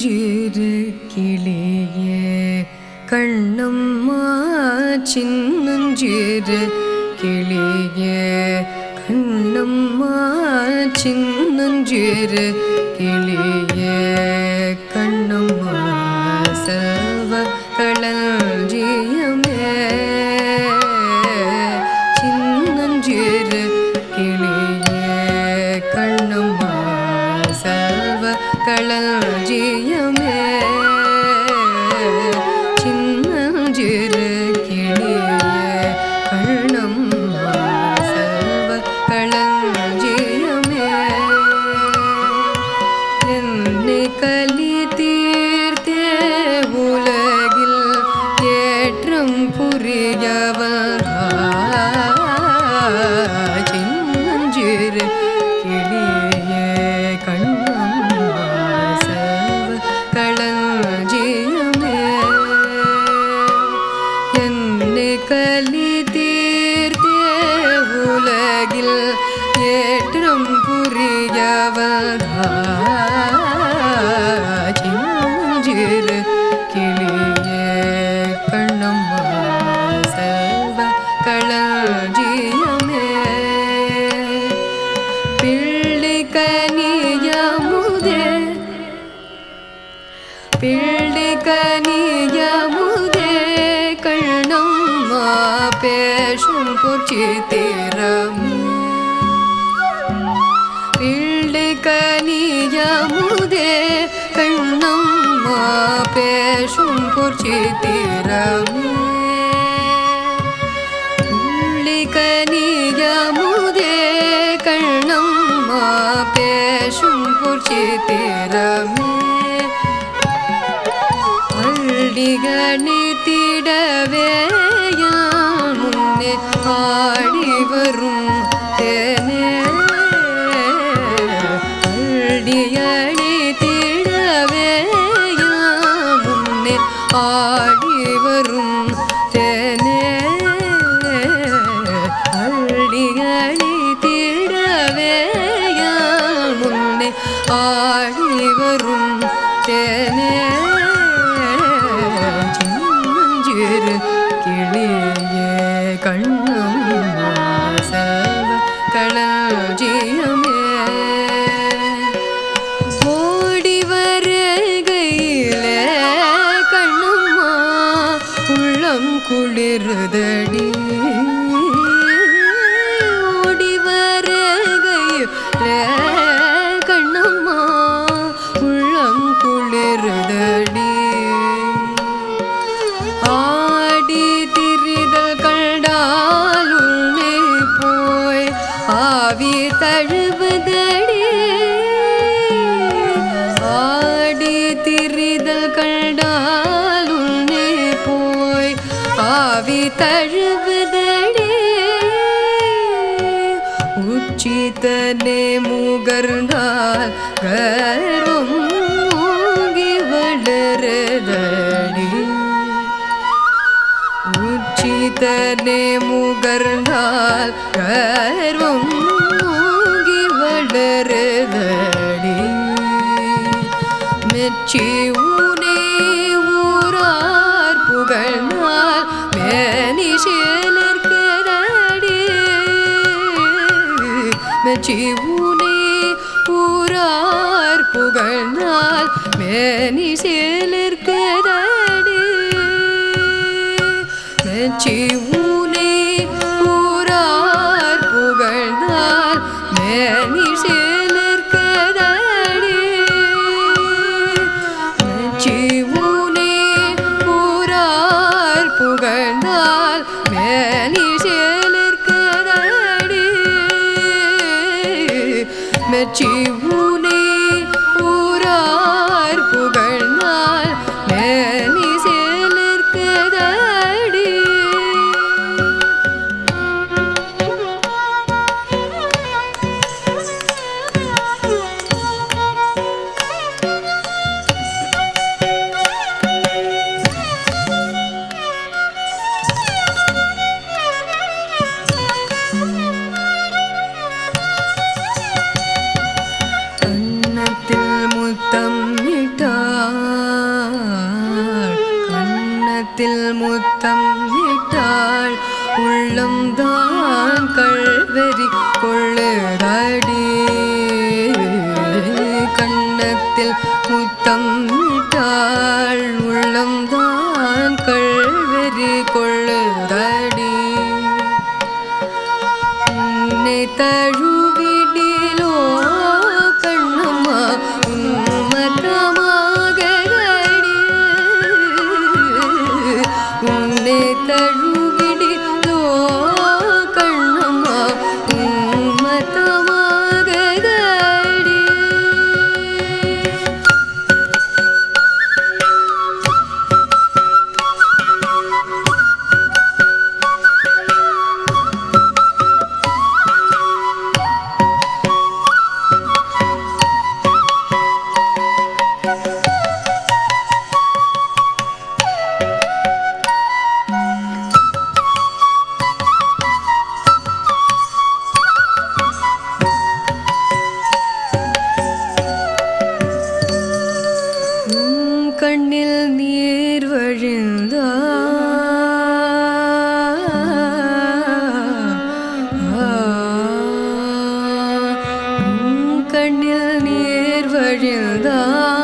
சின்னஞ்சிறு கிளியே கண்ணம்மா சின்னஞ்சிறு கிளியே கண்ணம்மா சின்னஞ்சிறு கிளியே கண்ணம்மா செல்வ களஞ்சியமே சின்னஞ்சிறு கிளியே கண்ணம்மா செல்வ களஞ்சியமே சின்னஞ்சிறு கிளியே கண்ணம்மா செல்வ களஞ்சியமே என்னை கலி தீர்த்தே உலகில் ஏற்றம் புரியவன் சின்னஞ்சிறு கிளியே கண்ணம்மா செல்வ களஞ்சியமே என்னை கலி தீர்த்தே உலகில் ஏற்றம் புரியவன் சின்னஞ்சிறு கிளியே கண்ணம்மா செல்வ களஞ்சியமே பிள்ளை கனியமுதே பிள்ளை கனியமுதே கண்ணம்மா பேசும் பொற்சித்திரம் பிள்ளை கனியமுதே கண்ணம்மா பேசும் பொற்சித்திரமே பிள்ளை கனியமுதே கண்ணம்மா பேசும் பொற்சித்திரமே அள்ளிகணித்திடவே யான் முன்னே ஆடி வரும் தேனே அள்ளிகணித்திடவே யான் முன்னே ஆடி வரும் தேனே அள்ளிகணித்திடவே யான் முன்னே ஆடி வரும் தேனே சின்னஞ்சிறு கிளியே கண்ணம்மா செல்வ களஞ்சியமே ஓடி வருகையிலே கண்ணம்மா உள்ளம் குளிர்தடி ஓடி வருகையிலே கண்ணம்மா உள்ளம் குளிர்தடி ஆடி திரிதல் கண்டால் உன்னை போய் ஆவி தழுவுதடி ஆடி திரிதல் கண்டால் உன்னை போய் ஆவி தழுவுதடி உச்சிதனே முகர்ந்தால் கர்வம் மூங்கி வளருதடி உச்சிதனே முகர்ந்தால் கர்வம் மூங்கி வளருதடி மெச்சி உனை ஊரார் புகழ்ந்தால் மேனி சேலர்கதடி மெச்சி உனை ஊரார் புகழ்ந்தால் மேனி சேலர்கதடி மெச்சி உனை ஊரார் புகழ்ந்தால் மேனி சேலர்கதடி மெச்சி உனை ஊரார் புகழ்ந்தால் மேனி சேலர்கதடி மெச்சி உனை ஊரார் புகழ்ந்தால் மேனி சேலர்கதடி கொள்ளுதடி கண்ணத்தில் முத்தம் விட்டாள் உள்ளம்தான் கள்வெறி கொள்ளுதடி உன்னை தழுவிடிலோ கண்ணம்மா உன்மத்தமாகடி உன்னை தழுவிடிலோ கண்ணம்மா உன்மத்தமாகடி கண்ணில் நீர் வழிந்தால் கண்ணில் நீர் வழிந்தால்